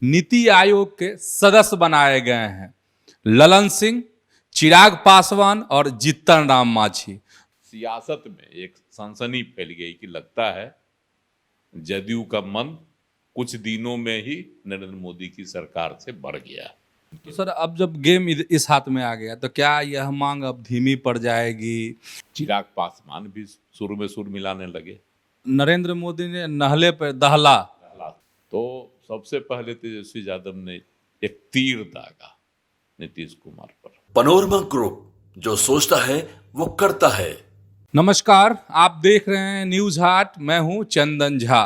नीति आयोग के सदस्य बनाए गए हैं ललन सिंह, चिराग पासवान और जीतन राम मांझी। सियासत में एक सनसनी फैल गई कि लगता है जदयू का मन कुछ दिनों में ही नरेंद्र मोदी की सरकार से बढ़ गया। तो सर, अब जब गेम इस हाथ में आ गया तो क्या यह मांग अब धीमी पड़ जाएगी? चिराग पासवान भी सुर में सुर मिलाने लगे। नरेंद्र मोदी ने नहले पर दहला। तो सबसे पहले तेजस्वी यादव ने एक तीर दागा नीतीश कुमार पर। पनोरमा ग्रुप, जो सोचता है वो करता है। नमस्कार, आप देख रहे हैं न्यूज हाट। मैं हूं चंदन झा।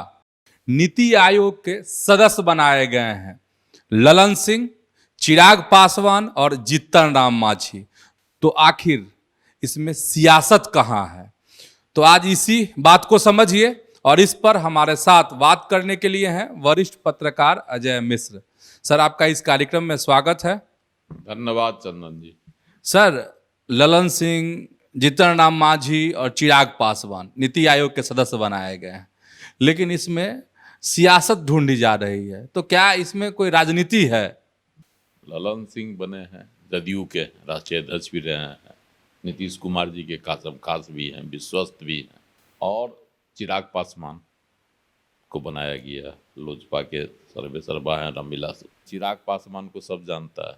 नीति आयोग के सदस्य बनाए गए हैं ललन सिंह, चिराग पासवान और जीतन राम मांझी। तो आखिर इसमें सियासत कहाँ है? तो आज इसी बात को समझिए और इस पर हमारे साथ बात करने के लिए हैं वरिष्ठ पत्रकार अजय मिश्र। सर, आपका इस कार्यक्रम में स्वागत है। धन्यवाद चंदन जी। सर, ललन सिंह, जीतन राम मांझी और चिराग पासवान नीति आयोग के सदस्य बनाए गए हैं, लेकिन इसमें सियासत ढूंढी जा रही है। तो क्या इसमें कोई राजनीति है? ललन सिंह बने हैं, जदयू के राष्ट्रीय अध्यक्ष भी रहे हैं, नीतीश कुमार जी के कासम खास भी हैं, विश्वस्त भी हैं। और चिराग पासवान को बनाया गया, लोजपा के सर्वे सर्वा हैं, रामविलास। चिराग पासवान को सब जानता है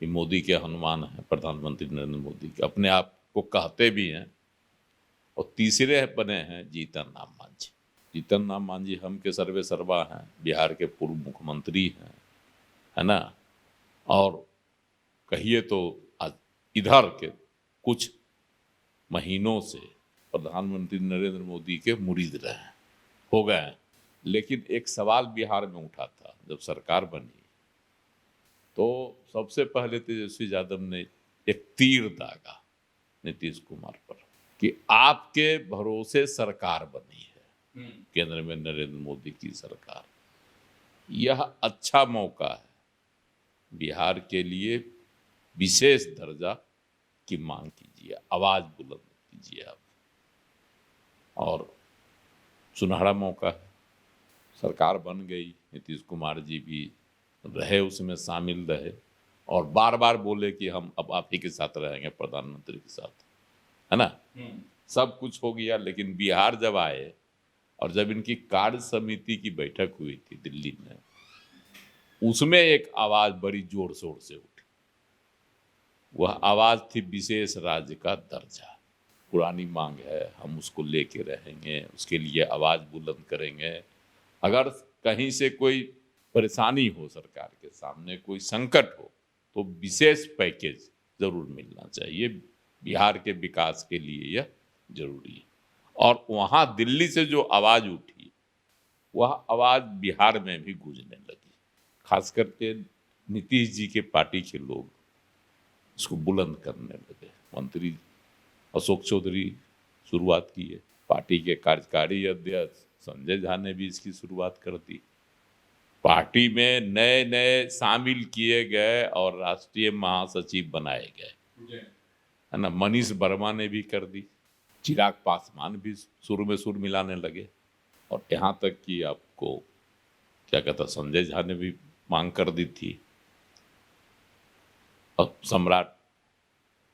कि मोदी के हनुमान हैं, प्रधानमंत्री नरेंद्र मोदी के, अपने आप को कहते भी हैं। और तीसरे बने हैं जीतन राम मांझी। जीतन राम मांझी हम के सर्वे सर्वा हैं, बिहार के पूर्व मुख्यमंत्री हैं, है ना। और कहिए तो आज इधर के कुछ महीनों से प्रधानमंत्री नरेंद्र मोदी के मुरीद रहे हैं, हो गए हैं। लेकिन एक सवाल बिहार में उठा था जब सरकार बनी, तो सबसे पहले तेजस्वी यादव ने एक तीर दागा नीतीश कुमार पर कि आपके भरोसे सरकार बनी है, केंद्र में नरेंद्र मोदी की सरकार। यह अच्छा मौका है बिहार के लिए, विशेष दर्जा की मांग कीजिए, आवाज बुलंद कीजिए आप। और सुनहरा मौका है, सरकार बन गई, नीतीश कुमार जी भी रहे, उसमें शामिल रहे और बार बार बोले कि हम अब आप ही के साथ रहेंगे, प्रधानमंत्री के साथ, है ना। सब कुछ हो गया। लेकिन बिहार जब आए और जब इनकी कार्य समिति की बैठक हुई थी दिल्ली में, उसमें एक आवाज बड़ी जोर शोर से उठी। वह आवाज थी विशेष राज्य का दर्जा। पुरानी मांग है, हम उसको लेके रहेंगे, उसके लिए आवाज बुलंद करेंगे। अगर कहीं से कोई परेशानी हो, सरकार के सामने कोई संकट हो, तो विशेष पैकेज जरूर मिलना चाहिए। बिहार के विकास के लिए यह जरूरी है। और वहाँ दिल्ली से जो आवाज उठी, वह आवाज बिहार में भी गूंजने लगी। खास करके नीतीश जी के पार्टी के लोग इसको बुलंद करने लगे। मंत्री अशोक चौधरी शुरुआत की है, पार्टी के कार्यकारी अध्यक्ष संजय झा ने भी इसकी शुरुआत कर दी। पार्टी में नए नए शामिल किए गए और राष्ट्रीय महासचिव बनाए गए, है ना। मनीष वर्मा ने भी कर दी, चिराग पासवान भी सुर में सुर मिलाने लगे। और यहाँ तक कि आपको क्या कहता, संजय झा ने भी मांग कर दी थी। अब सम्राट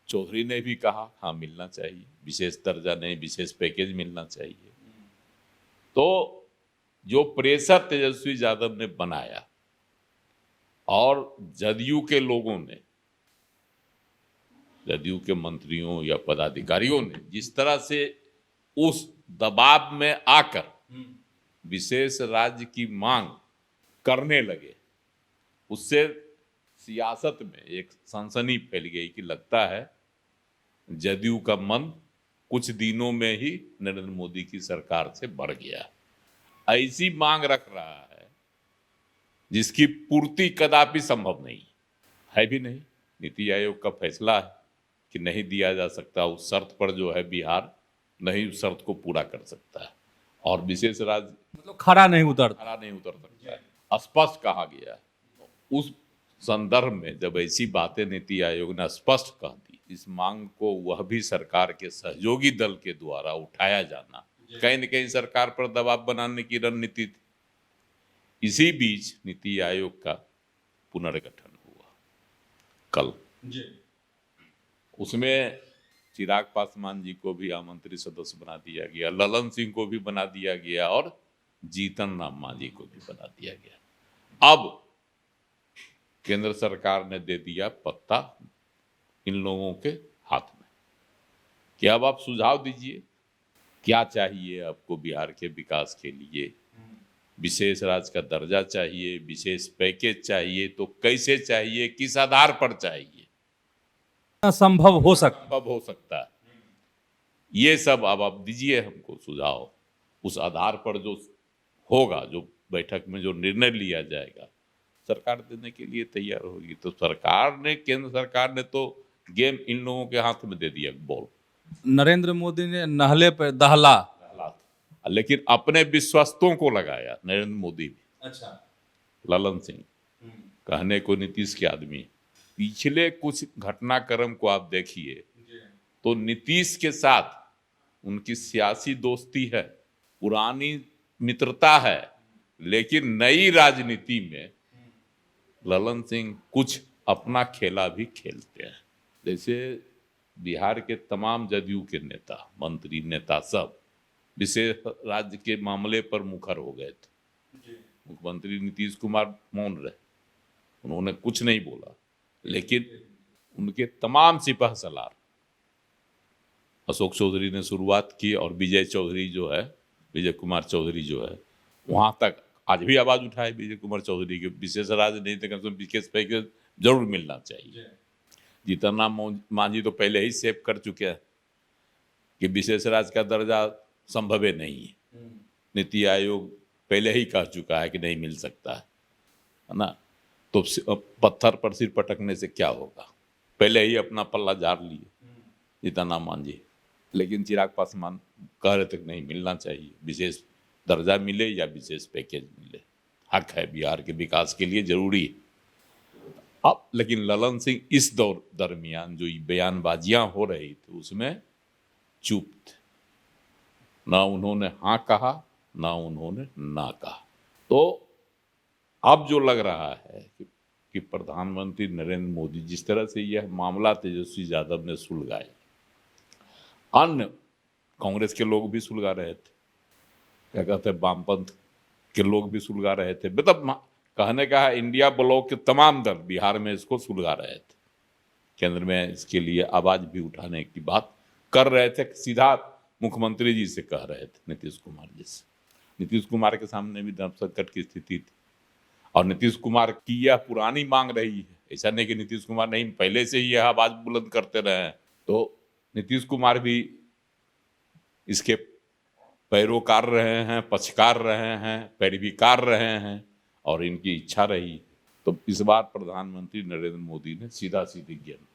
चौधरी ने भी कहा हाँ मिलना चाहिए, विशेष दर्जा नहीं, विशेष पैकेज मिलना चाहिए। तो जो प्रेशर तेजस्वी यादव ने बनाया और जदयू के लोगों ने, जदयू के मंत्रियों या पदाधिकारियों ने जिस तरह से उस दबाव में आकर विशेष राज्य की मांग करने लगे, उससे सियासत में एक सनसनी फैल गई कि लगता है जदयू का मन कुछ दिनों में ही नरेंद्र मोदी की सरकार से बढ़ गया। ऐसी मांग रख रहा है जिसकी पूर्ति कदापि संभव नहीं है भी नहीं। नीति आयोग का फैसला है कि नहीं दिया जा सकता, उस शर्त पर जो है बिहार नहीं उस शर्त को पूरा कर सकता है। और विशेष राज्य मतलब खरा नहीं उतर सकता है, स्पष्ट कहा गया है। उस संदर्भ में जब ऐसी बातें नीति आयोग ने स्पष्ट कह दी, इस मांग को वह भी सरकार के सहयोगी दल के द्वारा उठाया जाना कहीं न कहीं सरकार पर दबाव बनाने की रणनीति थी। इसी बीच नीति आयोग का पुनर्गठन हुआ कल। उसमें चिराग पासवान जी को भी आमंत्रित सदस्य बना दिया गया, ललन सिंह को भी बना दिया गया और जीतन राम मांझी को भी बना दिया गया। अब केंद्र सरकार ने दे दिया पत्ता इन लोगों के हाथ में कि अब आप सुझाव दीजिए, क्या चाहिए आपको बिहार के विकास के लिए। विशेष राज्य का दर्जा चाहिए, विशेष पैकेज चाहिए, तो कैसे चाहिए, किस आधार पर चाहिए, संभव हो सकता है। ये सब अब आप दीजिए हमको सुझाव। उस आधार पर जो होगा, जो बैठक में जो निर्णय लिया जाएगा, सरकार देने के लिए तैयार होगी। तो सरकार ने, केंद्र सरकार ने तो गेम इन लोगों के हाथ में दे दिया बॉल। नरेंद्र मोदी ने नहले पर दहला, लेकिन अपने विश्वस्तों को लगाया नरेंद्र मोदी भी। अच्छा, ललन सिंह कहने को नीतीश के आदमी। पिछले कुछ घटनाक्रम को आप देखिए तो नीतीश के साथ उनकी सियासी दोस्ती है, पुरानी मित्रता है, लेकिन नई राजनीति में ललन सिंह कुछ अपना खेला भी खेलते हैं। जैसे बिहार के तमाम जदयू के नेता, मंत्री, नेता सब विशेष राज्य के मामले पर मुखर हो गए थे। मुख्यमंत्री नीतीश कुमार मौन रहे, उन्होंने कुछ नहीं बोला, लेकिन उनके तमाम सिपह सलार, अशोक चौधरी ने शुरुआत की और विजय चौधरी जो है, विजय कुमार चौधरी जो है, वहां तक आज भी आवाज उठाए विजय कुमार चौधरी के विशेष राज्य नहीं थे, कम से कम विशेष पैकेज जरूर मिलना चाहिए। जीतन राम मांझी तो पहले ही सेव कर चुके हैं कि विशेष राज्य का दर्जा संभव नहीं है। नीति आयोग पहले ही कह चुका है कि नहीं मिल सकता है ना। तो पत्थर पर सिर पटकने से क्या होगा, पहले ही अपना पल्ला झाड़ लिए जीतन राम मांझी। लेकिन चिराग पासवान कह रहे थे नहीं मिलना चाहिए, विशेष दर्जा मिले या विशेष पैकेज मिले, हक है बिहार के विकास के लिए, जरूरी है। अब लेकिन ललन सिंह इस दौर दरमियान जो बयानबाजियां हो रही थी उसमें चुप थे, ना उन्होंने हाँ कहा ना उन्होंने ना कहा। तो अब जो लग रहा है कि प्रधानमंत्री नरेंद्र मोदी, जिस तरह से यह मामला तेजस्वी यादव ने सुलझाया, अन्य कांग्रेस के लोग भी सुलझा रहे थे, क्या कहते हैं, वामपंथ के लोग भी सुलझा रहे थे, मतलब कहने का है इंडिया ब्लॉक के तमाम दल बिहार में इसको सुलझा रहे थे, केंद्र में इसके लिए आवाज भी उठाने की बात कर रहे थे, सीधा मुख्यमंत्री जी से कह रहे थे, नीतीश कुमार जी से। नीतीश कुमार के सामने भी धर्म संकट की स्थिति थी और नीतीश कुमार की यह पुरानी मांग रही है, ऐसा नहीं कि नीतीश कुमार नहीं पहले से ही यह आवाज बुलंद करते रहे हैं। तो नीतीश कुमार भी इसके पैरोकार रहे हैं, पक्षकार रहे हैं, पैरवीकार रहे हैं और इनकी इच्छा रही। तो इस बार प्रधानमंत्री नरेंद्र मोदी ने सीधा सीधी गेंद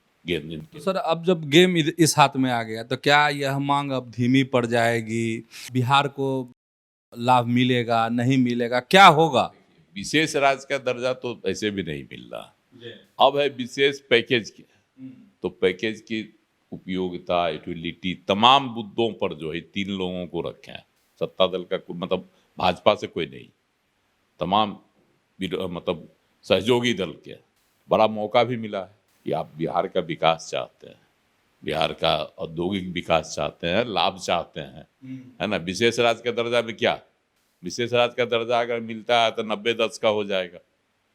तो सर अब जब गेम इस हाथ में आ गया तो क्या यह मांग अब धीमी पड़ जाएगी, बिहार को लाभ मिलेगा नहीं मिलेगा, क्या होगा? विशेष राज्य का दर्जा तो ऐसे भी नहीं मिल रहा, अब है विशेष पैकेज की। तो पैकेज की उपयोगिता, यूटिलिटी, तमाम मुद्दों पर जो है 3 लोगों को रखे हैं, सत्ता दल का मतलब भाजपा से कोई नहीं, तमाम मतलब सहयोगी दल के। बड़ा मौका भी मिला है कि आप बिहार का विकास चाहते हैं, बिहार का औद्योगिक विकास चाहते हैं, लाभ चाहते हैं, है ना। विशेष राज्य का दर्जा में क्या, विशेष राज्य का दर्जा अगर मिलता है तो 90-10 का हो जाएगा,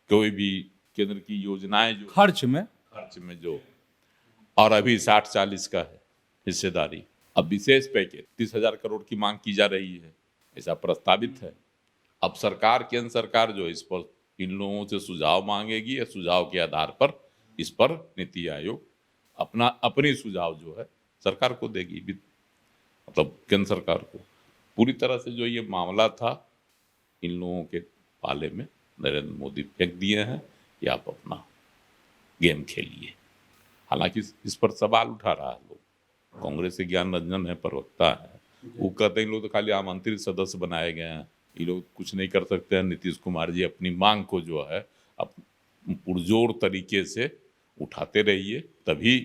कोई भी केंद्र की योजनाएं जो खर्च में जो, और अभी 60-40 का है हिस्सेदारी। अब विशेष पैकेज 30,000 करोड़ की मांग की जा रही है, ऐसा प्रस्तावित है। अब सरकार, केंद्र सरकार जो इस पर इन लोगों से सुझाव मांगेगी, या सुझाव के आधार पर इस पर नीति आयोग अपनी सुझाव जो है सरकार को देगी, मतलब केंद्र सरकार को। पूरी तरह से जो ये मामला था इन लोगों के पाले में नरेंद्र मोदी फेंक दिए हैं कि आप अपना गेम खेलिए। हालांकि इस पर सवाल उठा रहा है लोग, कांग्रेस से ज्ञान रंजन है, प्रवक्ता है, वो कहते हैं लोग तो खाली आमंत्रित सदस्य बनाए गए हैं, ये लोग कुछ नहीं कर सकते हैं। नीतीश कुमार जी अपनी मांग को जो है अब पुरजोर तरीके से उठाते रहिए, तभी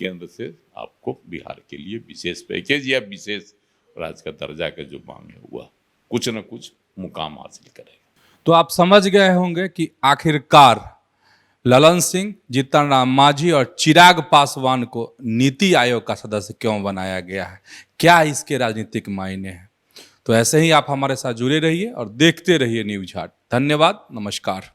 केंद्र से आपको बिहार के लिए विशेष पैकेज या विशेष राज्य का दर्जा का जो मांग है हुआ कुछ न कुछ मुकाम हासिल करेगा। तो आप समझ गए होंगे कि आखिरकार ललन सिंह, जीतन राम मांझी और चिराग पासवान को नीति आयोग का सदस्य क्यों बनाया गया है, क्या इसके राजनीतिक मायने हैं। तो ऐसे ही आप हमारे साथ जुड़े रहिए और देखते रहिए न्यूज हाट। धन्यवाद, नमस्कार।